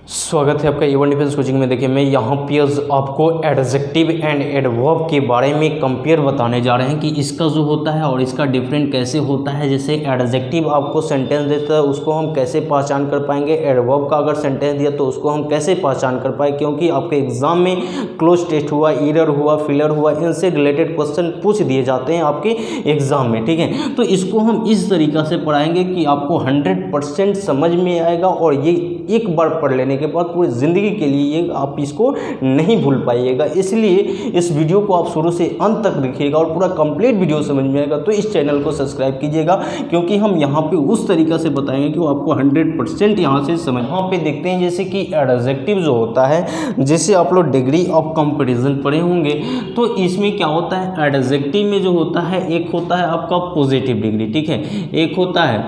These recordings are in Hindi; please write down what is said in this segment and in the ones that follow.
स्वागत है आपका A1 डिफेंस कोचिंग में। देखिए मैं यहाँ पे आपको एडजेक्टिव एंड एडवर्ब के बारे में कंपेयर बताने जा रहे हैं कि इसका जो होता है और इसका डिफरेंट कैसे होता है। जैसे एडजेक्टिव आपको सेंटेंस देता है उसको हम कैसे पहचान कर पाएंगे, एडवर्ब का अगर सेंटेंस दिया तो उसको हम कैसे पहचान कर पाए, क्योंकि आपके एग्जाम में क्लोज टेस्ट हुआ, ईरर हुआ, फिलर हुआ, इनसे रिलेटेड क्वेश्चन पूछ दिए जाते हैं आपके एग्जाम में। ठीक है, तो इसको हम इस तरीक़ा से पढ़ाएंगे कि आपको 100% समझ में आएगा और ये एक बार पढ़ लेने के बाद पूरी ज़िंदगी के लिए ये आप इसको नहीं भूल पाइएगा। इसलिए इस वीडियो को आप शुरू से अंत तक देखिएगा और पूरा कंप्लीट वीडियो समझ में आएगा। तो इस चैनल को सब्सक्राइब कीजिएगा, क्योंकि हम यहाँ पे उस तरीक़ा से बताएंगे कि वो आपको 100% यहाँ से समझ। यहाँ पे देखते हैं जैसे कि एडजेक्टिव जो होता है, जैसे आप लोग डिग्री ऑफ कंपैरिजन पढ़े होंगे, तो इसमें क्या होता है, एडजेक्टिव में जो होता है एक होता है आपका पॉजिटिव डिग्री, ठीक है, एक होता है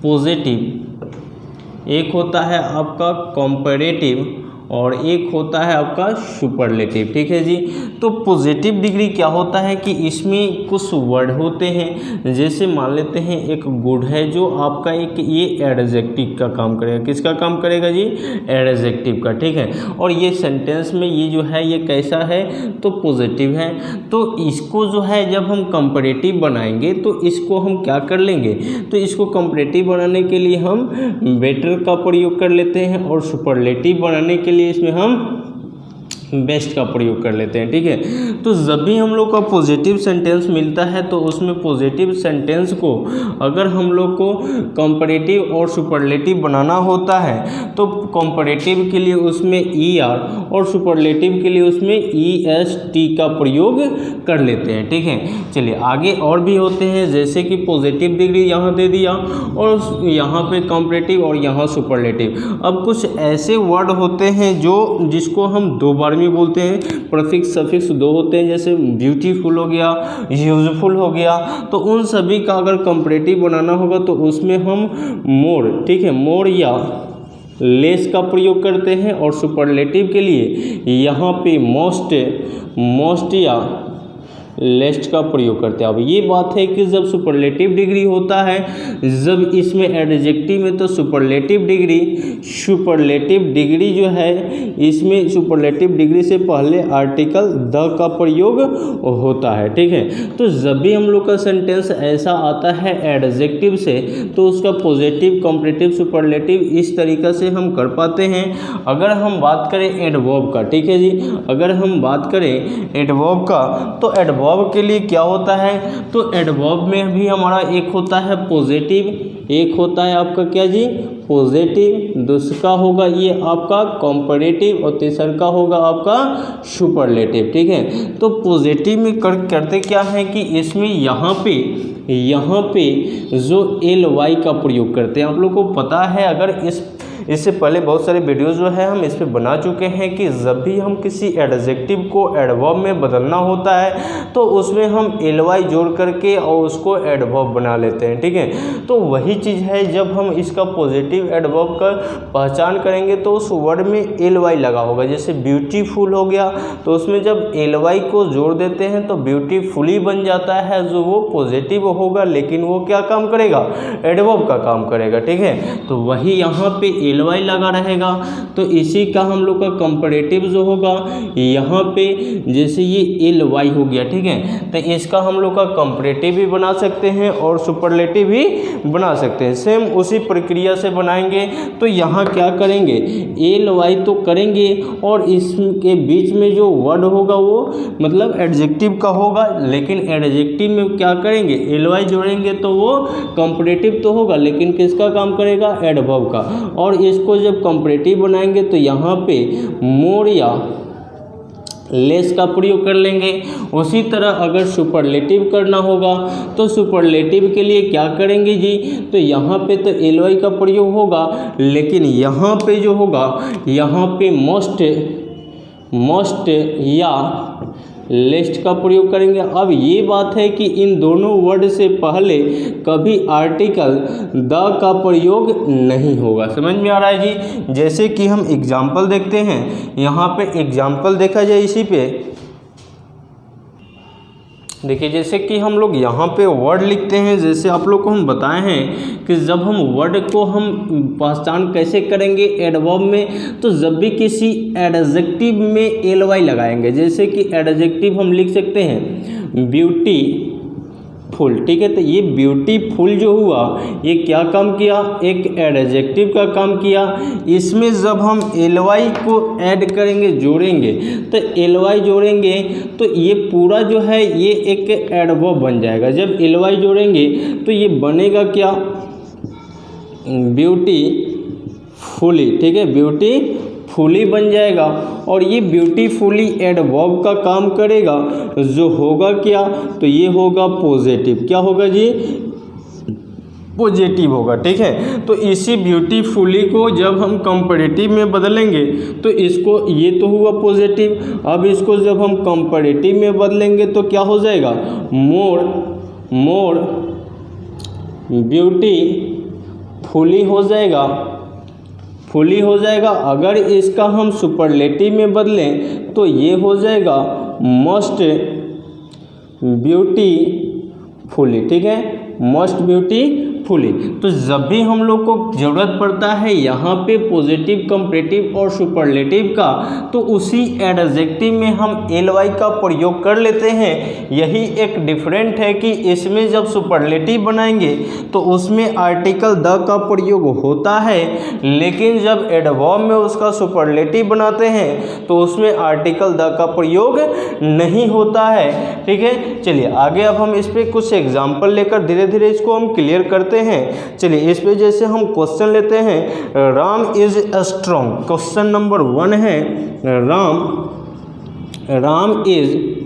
पॉजिटिव, एक होता है आपका कंपैरेटिव और एक होता है आपका सुपरलेटिव। ठीक है जी। तो पॉजिटिव डिग्री क्या होता है कि इसमें कुछ वर्ड होते हैं, जैसे मान लेते हैं एक गुड है जो आपका एक ये एडजेक्टिव का काम करेगा। किसका काम करेगा जी? एडजेक्टिव का। ठीक है, और ये सेंटेंस में ये जो है ये कैसा है, तो पॉजिटिव है। तो इसको जो है जब हम कंपैरेटिव बनाएंगे तो इसको हम क्या कर लेंगे, तो इसको कंपैरेटिव बनाने के लिए हम बेटर का प्रयोग कर लेते हैं और सुपरलेटिव बनाने के लिए इसमें हम बेस्ट का प्रयोग कर लेते हैं। ठीक है, तो जब भी हम लोग का पॉजिटिव सेंटेंस मिलता है तो उसमें पॉजिटिव सेंटेंस को अगर हम लोग को कंपैरेटिव और सुपरलेटिव बनाना होता है तो कंपैरेटिव के लिए उसमें ER और सुपरलेटिव के लिए उसमें EST का प्रयोग कर लेते हैं। ठीक है, चलिए आगे और भी होते हैं, जैसे कि पॉजिटिव डिग्री यहाँ दे दिया और यहाँ पे कंपैरेटिव और यहाँ सुपरलेटिव। अब कुछ ऐसे वर्ड होते हैं जो जिसको हम दो बार में बोलते हैं, प्रीफिक्स सफिक्स दो होते हैं, जैसे ब्यूटीफुल हो गया, यूजफुल हो गया। तो उन सभी का अगर कंपैरेटिव बनाना होगा तो उसमें हम मोर, ठीक है, मोर या लेस का प्रयोग करते हैं और सुपरलेटिव के लिए यहाँ पे मोस्ट या लेस्ट का प्रयोग करते हैं। अब ये बात है कि जब सुपरलेटिव डिग्री होता है, जब इसमें एडजेक्टिव में, तो सुपरलेटिव डिग्री जो है इसमें सुपरलेटिव डिग्री से पहले आर्टिकल द का प्रयोग होता है। ठीक है, तो जब भी हम लोग का सेंटेंस ऐसा आता है एडजेक्टिव से तो उसका पॉजिटिव, कंपैरेटिव, सुपरलेटिव इस तरीक़ा से हम कर पाते हैं। अगर हम बात करें एडवर्ब का, ठीक है जी, अगर हम बात करें एडवर्ब का, तो एडवर्ब के लिए क्या होता है, तो एडवर्ब में भी हमारा एक होता है पॉजिटिव, एक होता है आपका क्या जी, पॉजिटिव, दूसरा होगा ये आपका कंपैरेटिव और तीसरा का होगा आपका सुपरलेटिव। ठीक है, तो पॉजिटिव में करते क्या है कि इसमें यहाँ पे जो LY का प्रयोग करते हैं। आप लोग को पता है, अगर इससे पहले बहुत सारे वीडियोस जो है हम इस पे बना चुके हैं कि जब भी हम किसी एडजेक्टिव को एडवर्ब में बदलना होता है तो उसमें हम LY जोड़ करके और उसको एडवर्ब बना लेते हैं। ठीक है, तो वही चीज़ है, जब हम इसका पॉजिटिव एडवर्ब का पहचान करेंगे तो उस वर्ड में LY लगा होगा। जैसे ब्यूटीफुल हो गया तो उसमें जब LY को जोड़ देते हैं तो ब्यूटीफुली बन जाता है, जो वो पॉजिटिव होगा, लेकिन वो क्या काम करेगा, एडवर्ब का काम करेगा। ठीक है, तो वही यहाँ पे LY लगा रहेगा। तो इसी का हम लोग का कंपैरेटिव जो होगा यहाँ पे, जैसे ये LY हो गया, ठीक है, तो इसका हम लोग का कंपैरेटिव भी बना सकते हैं और सुपरलेटिव भी बना सकते हैं। सेम उसी प्रक्रिया से बनाएंगे। तो यहाँ क्या करेंगे, LY तो करेंगे और इसके बीच में जो वर्ड होगा वो मतलब एडजेक्टिव का होगा, लेकिन एडजेक्टिव में क्या करेंगे, LY जोड़ेंगे तो वो कंपैरेटिव तो होगा, लेकिन किसका काम करेगा, एडवर्ब का। और इसको जब कंपैरेटिव बनाएंगे तो यहाँ पे मोर या लेस का प्रयोग कर लेंगे। उसी तरह अगर सुपरलेटिव करना होगा तो सुपरलेटिव के लिए क्या करेंगे जी, तो यहाँ पे तो LY का प्रयोग होगा, लेकिन यहाँ पे जो होगा, यहाँ पे मोस्ट या लेस्ट का प्रयोग करेंगे। अब ये बात है कि इन दोनों वर्ड से पहले कभी आर्टिकल द का प्रयोग नहीं होगा। समझ में आ रहा है जी। जैसे कि हम एग्जाम्पल देखते हैं, यहाँ पे एग्जाम्पल देखा जाए इसी पे, देखिए जैसे कि हम लोग यहाँ पे वर्ड लिखते हैं, जैसे आप लोग को हम बताए हैं कि जब हम वर्ड को हम पहचान कैसे करेंगे एडवर्ब में, तो जब भी किसी एडजेक्टिव में एल वाई लगाएंगे, जैसे कि एडजेक्टिव हम लिख सकते हैं ब्यूटीफुल, ठीक है। तो ये ब्यूटीफुल जो हुआ ये क्या काम किया, एक एडजेक्टिव का काम किया। इसमें जब हम एल वाई को ऐड करेंगे, जोड़ेंगे, तो एल वाई जोड़ेंगे तो ये पूरा जो है ये एक एडवर्ब बन जाएगा। जब एल वाई जोड़ेंगे तो ये बनेगा क्या, ब्यूटीफुली, ठीक है, ब्यूटीफुली बन जाएगा। और ये ब्यूटीफुली एडवर्ब का काम करेगा, जो होगा क्या, तो ये होगा पॉजिटिव। क्या होगा जी, पॉजिटिव होगा, ठीक है। तो इसी ब्यूटीफुली को जब हम कंपैरेटिव में बदलेंगे तो इसको, ये तो हुआ पॉजिटिव, अब इसको जब हम कंपैरेटिव में बदलेंगे तो क्या हो जाएगा, मोर ब्यूटीफुली हो जाएगा, फुली हो जाएगा। अगर इसका हम सुपरलेटिव में बदलें तो ये हो जाएगा मोस्ट ब्यूटीफुली, ठीक है, मोस्ट ब्यूटीफुली। तो जब भी हम लोग को ज़रूरत पड़ता है यहाँ पे पॉजिटिव, कंपैरेटिव और सुपरलेटिव का, तो उसी एडजेक्टिव में हम एल वाई का प्रयोग कर लेते हैं। यही एक डिफरेंट है कि इसमें जब सुपरलेटिव बनाएंगे तो उसमें आर्टिकल द का प्रयोग होता है, लेकिन जब एडवर्ब में उसका सुपरलेटिव बनाते हैं तो उसमें आर्टिकल द का प्रयोग नहीं होता है, ठीक है। चलिए आगे अब हम इस पर कुछ एग्जाम्पल लेकर धीरे धीरे इसको हम क्लियर करते हैं। चलिए इस पे जैसे हम क्वेश्चन लेते हैं, Ram is strong, question number 1 है राम इज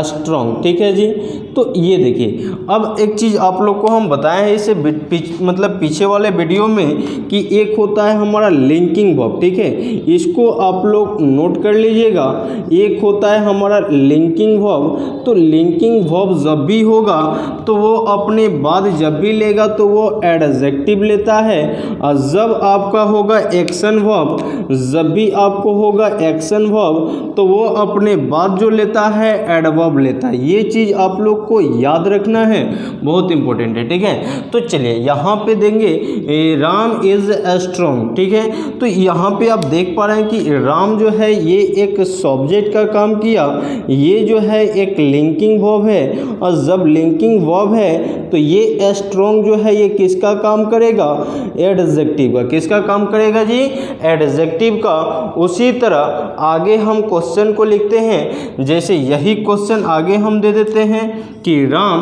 स्ट्रॉन्ग, ठीक है जी। तो ये देखिए, अब एक चीज़ आप लोग को हम बताए हैं इसे मतलब पीछे वाले वीडियो में कि एक होता है हमारा लिंकिंग वर्ब, ठीक है, इसको आप लोग नोट कर लीजिएगा। एक होता है हमारा लिंकिंग वर्ब, तो लिंकिंग वर्ब जब भी होगा तो वो अपने बाद जब भी लेगा तो वो एडजेक्टिव लेता है, और जब आपका होगा एक्शन वर्ब, जब भी आपको होगा एक्शन वर्ब तो वो अपने बाद जो लेता है एडवर्ब लेता है। ये चीज़ आप लोग को याद रखना है, बहुत इंपॉर्टेंट है, ठीक है। तो चलिए यहाँ पे देंगे राम इज स्ट्रॉन्ग, ठीक है। तो यहाँ पे आप देख पा रहे हैं कि राम जो है ये एक सब्जेक्ट का काम किया, ये जो है एक लिंकिंग वर्ब है, और जब लिंकिंग वर्ब है तो ये स्ट्रॉन्ग जो है ये किसका काम करेगा, एडजेक्टिव का। किसका काम करेगा जी, एडजेक्टिव का। उसी तरह आगे हम क्वेश्चन को लिखते हैं, जैसे यही क्वेश्चन आगे हम दे देते हैं कि राम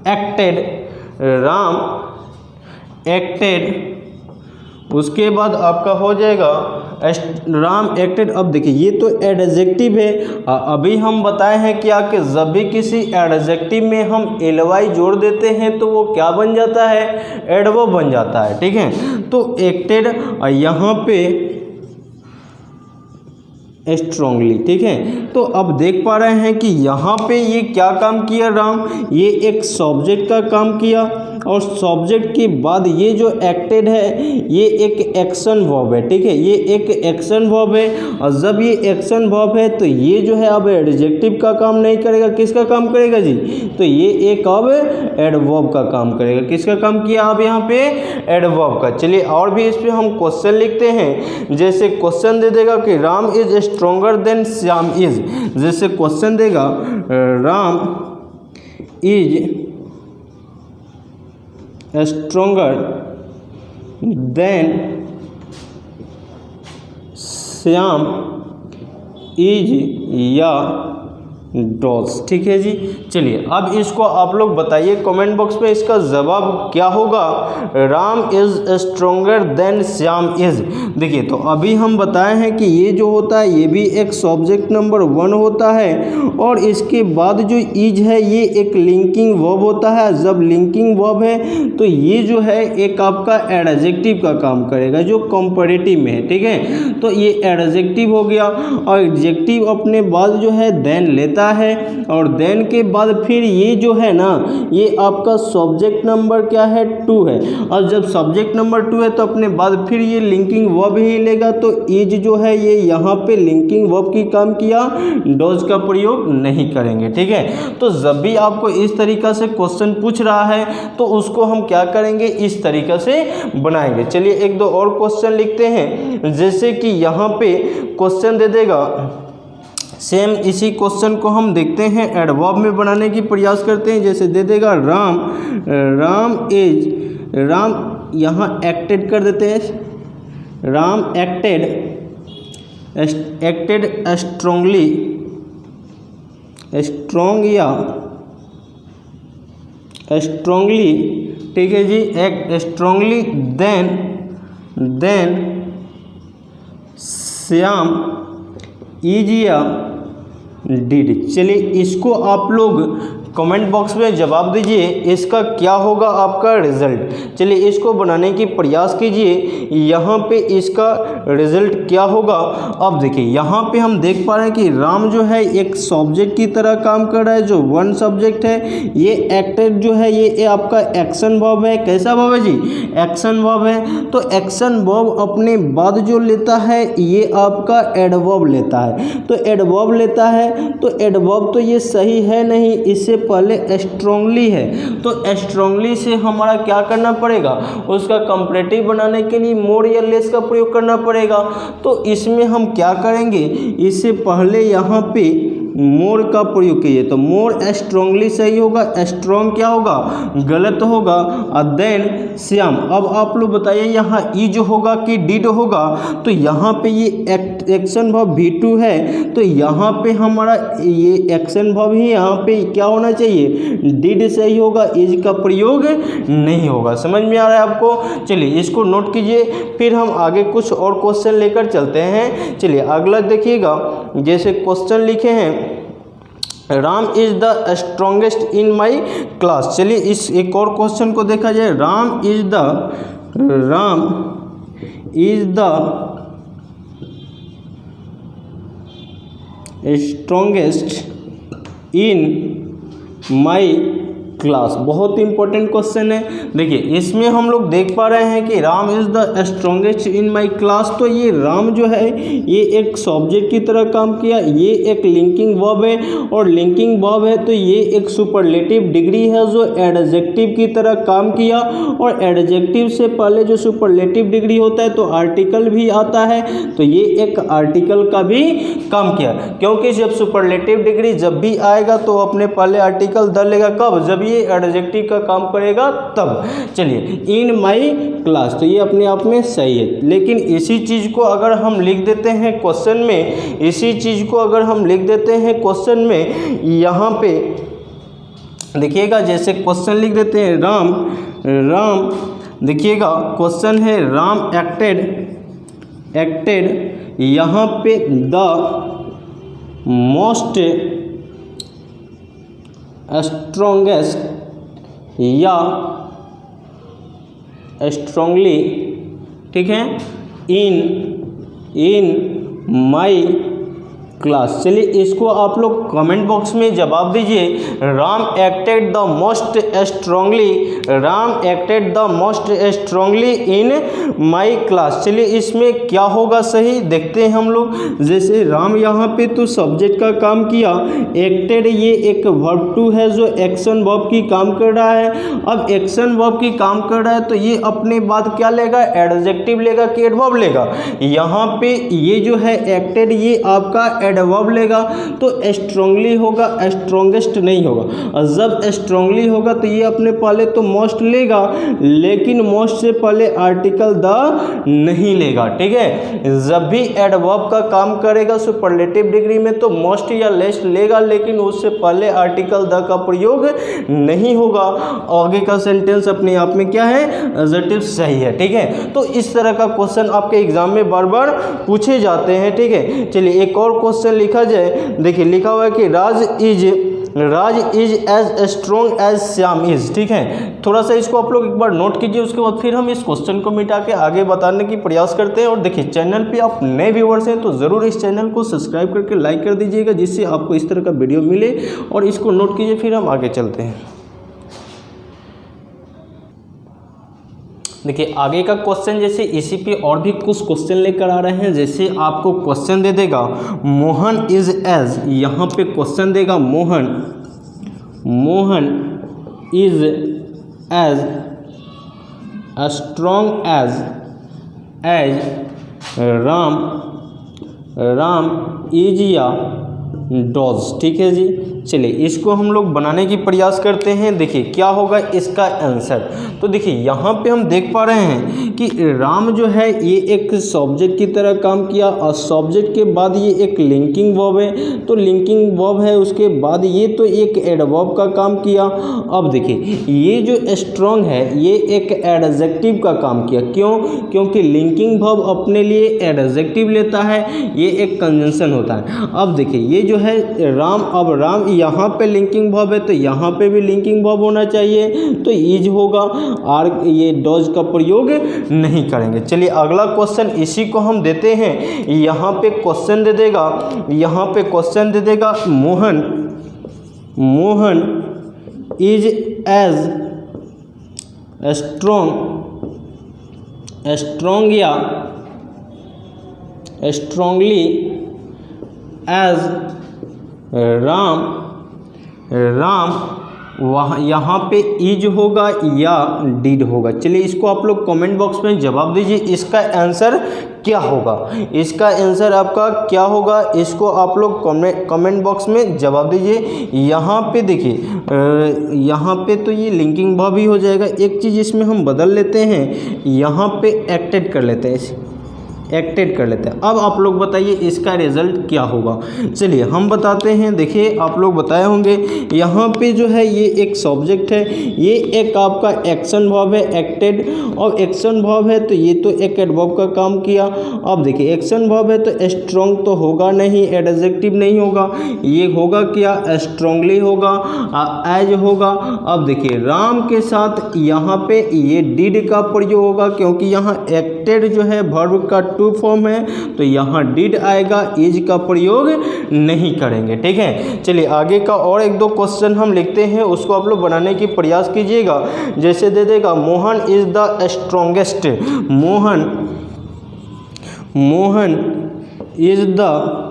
एक्टेड, उसके बाद आपका हो जाएगा राम एक्टेड। अब देखिए ये तो एडजेक्टिव है, अभी हम बताए हैं क्या कि जब भी किसी एडजेक्टिव में हम एल वाई जोड़ देते हैं तो वो क्या बन जाता है, एडवर्ब बन जाता है, ठीक है। तो एक्टेड यहाँ पे स्ट्रांगली, ठीक है। तो अब देख पा रहे हैं कि यहाँ पे ये क्या काम किया राम, ये एक सब्जेक्ट का काम किया, और सब्जेक्ट के बाद ये जो एक्टेड है ये एक एक्शन वर्ब है, ठीक है, ये एक एक्शन वर्ब है। और जब ये एक्शन वर्ब है तो ये जो है अब एडजेक्टिव का काम नहीं करेगा, किसका काम करेगा जी, तो ये एक अब एडवर्ब का काम करेगा। किसका काम किया अब यहाँ पे, एडवर्ब का। चलिए और भी इस पे हम क्वेश्चन लिखते हैं, जैसे क्वेश्चन दे देगा कि Ram is stronger than Shyam is. जैसे क्वेश्चन देगा Ram is stronger than Shyam is या डॉल्स, ठीक है जी। चलिए अब इसको आप लोग बताइए कमेंट बॉक्स में इसका जवाब क्या होगा, Ram is stronger than Shyam is. देखिए तो अभी हम बताए हैं कि ये जो होता है ये भी एक सब्जेक्ट नंबर 1 होता है, और इसके बाद जो इज है ये एक लिंकिंग वर्ब होता है। जब लिंकिंग वर्ब है तो ये जो है एक आपका एडजेक्टिव का काम करेगा जो कंपैरेटिव में है, ठीक है। तो ये एडजेक्टिव हो गया, और एडजेक्टिव अपने बाद जो है देन लेता लेता है और देन के बाद फिर ये जो है ना, ये आपका सब्जेक्ट नंबर क्या है 2 है। और जब सब्जेक्ट नंबर 2 है तो अपने बाद फिर ये लिंकिंग वर्ब ही लेगा। तो इज जो है ये यहाँ पे लिंकिंग वर्ब की काम किया, डज का प्रयोग नहीं करेंगे। ठीक है, तो जब भी आपको इस तरीका से क्वेश्चन पूछ रहा है तो उसको हम क्या करेंगे, इस तरीका से बनाएंगे। चलिए एक दो और क्वेश्चन लिखते हैं। जैसे कि यहाँ पे क्वेश्चन दे देगा, सेम इसी क्वेश्चन को हम देखते हैं एडवर्ब में बनाने की प्रयास करते हैं। जैसे दे देगा राम यहाँ एक्टेड कर देते हैं, राम एक्टेड स्ट्रांगली, स्ट्रॉन्ग या स्ट्रांगली, ठीक है जी, act strongly then Shyam is या डिड। चलिए इसको आप लोग कमेंट बॉक्स में जवाब दीजिए, इसका क्या होगा आपका रिजल्ट। चलिए इसको बनाने की प्रयास कीजिए, यहाँ पे इसका रिजल्ट क्या होगा। अब देखिए यहाँ पे हम देख पा रहे हैं कि राम जो है एक सब्जेक्ट की तरह काम कर रहा है, जो वन सब्जेक्ट है। ये एक्टेड जो है ये आपका एक्शन वर्ब है। कैसा वर्ब है जी, एक्शन वर्ब है। तो एक्शन वर्ब अपने बाद जो लेता है ये आपका एडवर्ब लेता है। तो एडवर्ब लेता है तो एडवर्ब तो ये सही है नहीं, इससे पहले स्ट्रांगली है। तो स्ट्रांगली से हमारा क्या करना पड़ेगा, उसका कंपैरेटिव बनाने के लिए मोर या लेस का प्रयोग करना पड़ेगा। तो इसमें हम क्या करेंगे, इससे पहले यहाँ पे मोर का प्रयोग कीजिए। तो मोर स्ट्रांगली सही होगा, स्ट्रॉन्ग क्या होगा, गलत होगा। और देन श्याम। अब आप लोग बताइए यहाँ इज होगा कि डिड होगा। तो यहाँ पे ये एक्शन वर्ब V2 है, तो यहाँ पे हमारा ये एक्शन वर्ब ही यहाँ पे क्या होना चाहिए, डिड सही होगा, इज का प्रयोग नहीं होगा। समझ में आ रहा है आपको। चलिए इसको नोट कीजिए, फिर हम आगे कुछ और क्वेश्चन लेकर चलते हैं। चलिए अगला देखिएगा, जैसे क्वेश्चन लिखे हैं Ram is the strongest in my class. चलिए इस एक और क्वेश्चन को देखा जाए। Ram is the strongest in my class. बहुत इंपॉर्टेंट क्वेश्चन है। देखिए इसमें हम लोग देख पा रहे हैं कि Ram is the strongest in my class. तो ये राम जो है ये एक सब्जेक्ट की तरह काम किया, ये एक लिंकिंग वर्ब है और लिंकिंग वर्ब है तो ये एक सुपरलेटिव डिग्री है जो एडजेक्टिव की तरह काम किया। और एडजेक्टिव से पहले जो सुपरलेटिव डिग्री होता है तो आर्टिकल भी आता है, तो ये एक आर्टिकल का भी काम किया। क्योंकि जब सुपरलेटिव डिग्री जब भी आएगा तो अपने पहले आर्टिकल ध लेगा, कब, जब ये एडजेक्टिव का काम करेगा तब। चलिए इन माई क्लास, तो ये अपने आप में सही है। लेकिन इसी चीज़ को अगर हम लिख देते हैं क्वेश्चन में, इसी चीज़ को अगर हम लिख देते हैं क्वेश्चन में, यहाँ पे देखिएगा जैसे क्वेश्चन लिख देते हैं राम देखिएगा क्वेश्चन है राम एक्टेड यहाँ पे द मोस्ट स्ट्रॉन्गेस्ट या स्ट्रांगली, ठीक है, इन माई क्लास। चलिए इसको आप लोग कमेंट बॉक्स में जवाब दीजिए। Ram acted the most strongly, Ram acted the most strongly in my class. चलिए इसमें क्या होगा सही देखते हैं हम लोग। जैसे राम यहाँ पे तो सब्जेक्ट का काम किया, एक्टेड ये एक वर्ब टू है जो एक्शन वर्ब की काम कर रहा है। अब एक्शन वर्ब की काम कर रहा है तो ये अपने बाद क्या लेगा, एडजेक्टिव लेगा कि एडवर्ब लेगा। यहाँ पे ये जो है एक्टेड ये आपका एडवर्ब लेगा, तो स्ट्रांगली होगा, स्ट्रॉन्गेस्ट नहीं होगा। और जब स्ट्रांगली होगा तो ये अपने पहले तो मोस्ट लेगा, लेकिन मोस्ट से पहले आर्टिकल द नहीं लेगा, ठीक है। जब भी एडवर्ब का काम करेगा सुपरलेटिव डिग्री में तो मोस्ट या लेस्ट लेगा, लेकिन उससे पहले आर्टिकल द का प्रयोग नहीं होगा। आगे का सेंटेंस अपने आप में क्या है, एडजेक्टिव सही है, ठीक है। तो इस तरह का क्वेश्चन आपके एग्जाम में बार बार पूछे जाते हैं, ठीक है। चलिए एक और क्वेश्चन लिखा जाए। देखिए लिखा हुआ है कि Raj is Raj is as strong as Shyam is. ठीक है, थोड़ा सा इसको आप लोग एक बार नोट कीजिए, उसके बाद फिर हम इस क्वेश्चन को मिटा के आगे बताने की प्रयास करते हैं। और देखिए, चैनल पे आप नए व्यूअर्स हैं तो ज़रूर इस चैनल को सब्सक्राइब करके लाइक कर दीजिएगा, जिससे आपको इस तरह का वीडियो मिले। और इसको नोट कीजिए, फिर हम आगे चलते हैं। देखिए, आगे का क्वेश्चन जैसे इसी पे और भी कुछ क्वेश्चन लेकर आ रहे हैं। जैसे आपको क्वेश्चन दे देगा मोहन इज एज, यहाँ पे क्वेश्चन देगा Mohan is as strong as Ram is या डॉज। ठीक है जी, चलिए इसको हम लोग बनाने की प्रयास करते हैं। देखिए क्या होगा इसका आंसर। तो देखिए यहाँ पे हम देख पा रहे हैं कि राम जो है ये एक सब्जेक्ट की तरह काम किया, और सब्जेक्ट के बाद ये एक लिंकिंग वर्ब है, तो लिंकिंग वर्ब है, उसके बाद ये तो एक एडवर्ब का काम किया। अब देखिए ये जो स्ट्रॉन्ग है ये एक एडजेक्टिव का काम किया। क्यों? क्योंकि लिंकिंग वर्ब अपने लिए एडजेक्टिव लेता है, ये एक कंजंक्शन होता है। अब देखिए ये जो है राम, अब राम यहाँ पे लिंकिंग वर्ब है तो यहाँ पे भी लिंकिंग वर्ब होना चाहिए, तो इज होगा, और ये डॉज का प्रयोग नहीं करेंगे। चलिए अगला क्वेश्चन इसी को हम देते हैं। यहाँ पे क्वेश्चन दे देगा मोहन इज एज स्ट्रॉन्ग या स्ट्रॉन्गली एज राम वहाँ यहाँ पे इज होगा या डिड होगा। चलिए इसको आप लोग कमेंट बॉक्स में जवाब दीजिए, इसका आंसर क्या होगा, इसका आंसर आपका क्या होगा, इसको आप लोग कमेंट बॉक्स में जवाब दीजिए। यहाँ पे देखिए, यहाँ पे तो ये लिंकिंग वर्ब ही हो जाएगा। एक चीज़ इसमें हम बदल लेते हैं, यहाँ पे एक्टेड कर लेते हैं, अब आप लोग बताइए इसका रिजल्ट क्या होगा। चलिए हम बताते हैं। देखिए आप लोग बताए होंगे, यहाँ पे जो है ये एक सब्जेक्ट है, ये एक आपका एक्शन वर्ब है एक्टेड, और एक्शन वर्ब है तो ये तो एक एडवर्ब का काम किया। अब देखिए एक्शन वर्ब है तो स्ट्रॉन्ग तो होगा नहीं, एडजेक्टिव नहीं होगा, ये होगा क्या, स्ट्रॉन्गली होगा, एज होगा। अब देखिए राम के साथ यहाँ पे ये डिड का प्रयोग होगा, क्योंकि यहाँ एक्टेड जो है वर्ब का टू फॉर्म है, तो यहाँ डिड आएगा, इज का प्रयोग नहीं करेंगे। ठीक है, चलिए आगे का और एक दो क्वेश्चन हम लिखते हैं, उसको आप लोग बनाने की प्रयास कीजिएगा। जैसे दे देगा Mohan is the strongest, Mohan is the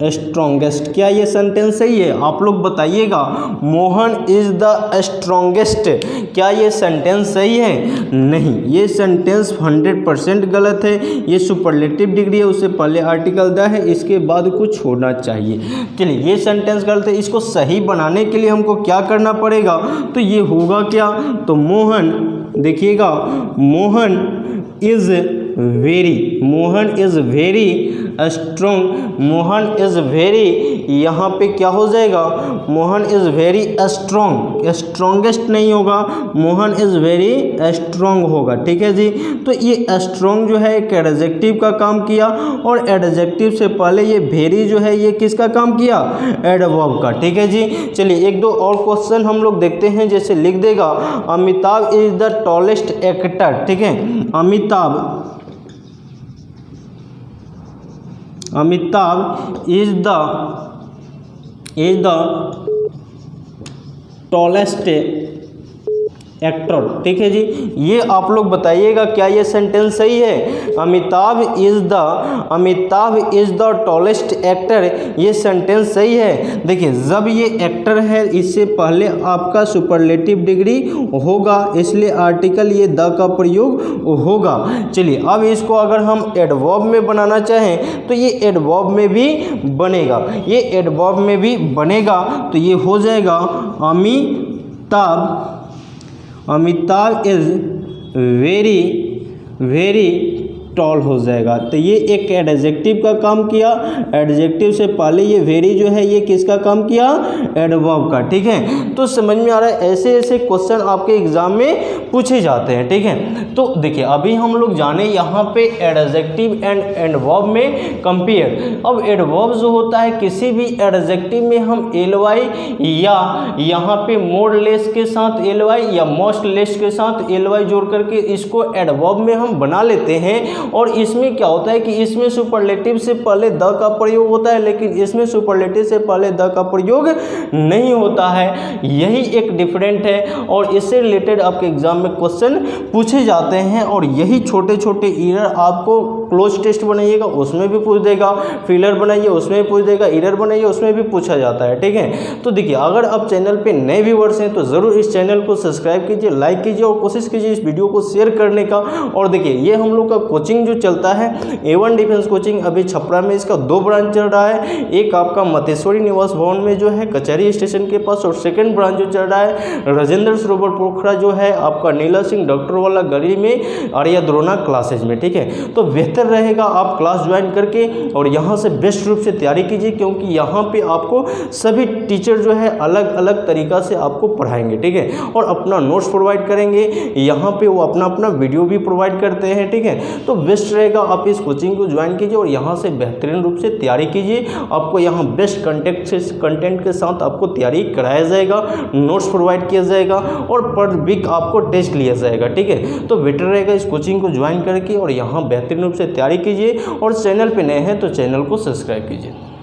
strongest. क्या ये सेंटेंस सही है? आप लोग बताइएगा। मोहन इज द स्ट्रॉन्गेस्ट, क्या ये सेंटेंस सही है? नहीं, ये सेंटेंस 100% गलत है। ये सुपरलेटिव डिग्री है, उससे पहले आर्टिकल द है, इसके बाद कुछ होना चाहिए। चलिए ये सेंटेंस गलत है, इसको सही बनाने के लिए हमको क्या करना पड़ेगा? तो ये होगा क्या, तो मोहन, देखिएगा Mohan is very strong, Mohan is very, यहाँ पे क्या हो जाएगा, Mohan is very strong, strongest नहीं होगा, मोहन इज वेरी स्ट्रॉन्ग होगा। ठीक है जी, तो ये स्ट्रॉन्ग जो है एक एडजेक्टिव का काम किया, और एडजेक्टिव से पहले ये वेरी जो है ये किसका काम किया, एडवर्ब का। ठीक है जी, चलिए एक दो और क्वेश्चन हम लोग देखते हैं। जैसे लिख देगा Amitabh is the tallest actor. ठीक है, Amitabh is the tallest actor. ठीक है जी, ये आप लोग बताइएगा क्या ये सेंटेंस सही है? Amitabh is the tallest actor, ये सेंटेंस सही है। देखिए जब ये एक्टर है इससे पहले आपका सुपरलेटिव डिग्री होगा, इसलिए आर्टिकल ये द का प्रयोग होगा। चलिए अब इसको अगर हम एडवर्ब में बनाना चाहें तो ये एडवर्ब में भी बनेगा, तो ये हो जाएगा अमिताभ इज वेरी टॉल हो जाएगा। तो ये एक एडजेक्टिव का काम किया, एडजेक्टिव से पहले ये वेरी जो है ये किसका काम किया, एडवर्ब का। ठीक है, तो समझ में आ रहा है, ऐसे ऐसे क्वेश्चन आपके एग्जाम में पूछे जाते हैं। ठीक है, तो देखिए अभी हम लोग जाने यहाँ पे एडजेक्टिव एंड एडवर्ब में कंपेयर। अब एडवर्ब जो होता है, किसी भी एडजेक्टिव में हम एलवाई या यहाँ पे मोर लेस के साथ एलवाई या मोस्ट लेस के साथ एलवाई जोड़ करके इसको एडवर्ब में हम बना लेते हैं। और इसमें क्या होता है कि इसमें सुपरलेटिव से पहले द का प्रयोग होता है, लेकिन इसमें सुपरलेटिव से पहले द का प्रयोग नहीं होता है। यही एक डिफरेंट है और इससे रिलेटेड आपके एग्जाम में क्वेश्चन पूछे जाते हैं। और यही छोटे छोटे एरर आपको क्लोज टेस्ट बनाइएगा उसमें भी पूछ देगा, फिलर बनाइए उसमें भी पूछ देगा, एरर बनाइए उसमें भी पूछा जाता है। ठीक है, तो देखिए अगर आप चैनल पे नए व्यूअर्स हैं तो ज़रूर इस चैनल को सब्सक्राइब कीजिए, लाइक कीजिए और कोशिश कीजिए इस वीडियो को शेयर करने का। और देखिए ये हम लोग का कोचिंग जो चलता है A1 डिफेंस कोचिंग, अभी छपरा में इसका 2 ब्रांच चल रहा है। एक आपका मतेश्वरी निवास भवन में जो है कचहरी स्टेशन के पास, और सेकंड ब्रांच जो चल रहा है राजेंद्र सरोवर पोखरा जो है आपका नीला सिंह डॉक्टर वाला गली में आर्या द्रोना क्लासेज में। ठीक है, तो बेहतर रहेगा आप क्लास ज्वाइन करके और यहाँ से बेस्ट रूप से तैयारी कीजिए, क्योंकि यहाँ पे आपको सभी टीचर जो है अलग अलग तरीका से आपको पढ़ाएंगे। ठीक है, और अपना नोट्स प्रोवाइड करेंगे, यहाँ पे वो अपना अपना वीडियो भी प्रोवाइड करते हैं। ठीक है, तो बेस्ट रहेगा आप इस कोचिंग को ज्वाइन कीजिए और यहाँ से बेहतरीन रूप से तैयारी कीजिए। आपको यहाँ बेस्ट कंटेंट के साथ आपको तैयारी कराया जाएगा, नोट्स प्रोवाइड किया जाएगा और पर वीक आपको टेस्ट लिया जाएगा। ठीक है, तो बेटर रहेगा इस कोचिंग को ज्वाइन करके और यहाँ बेहतरीन रूप से तैयारी कीजिए। और चैनल पे नए हैं तो चैनल को सब्सक्राइब कीजिए।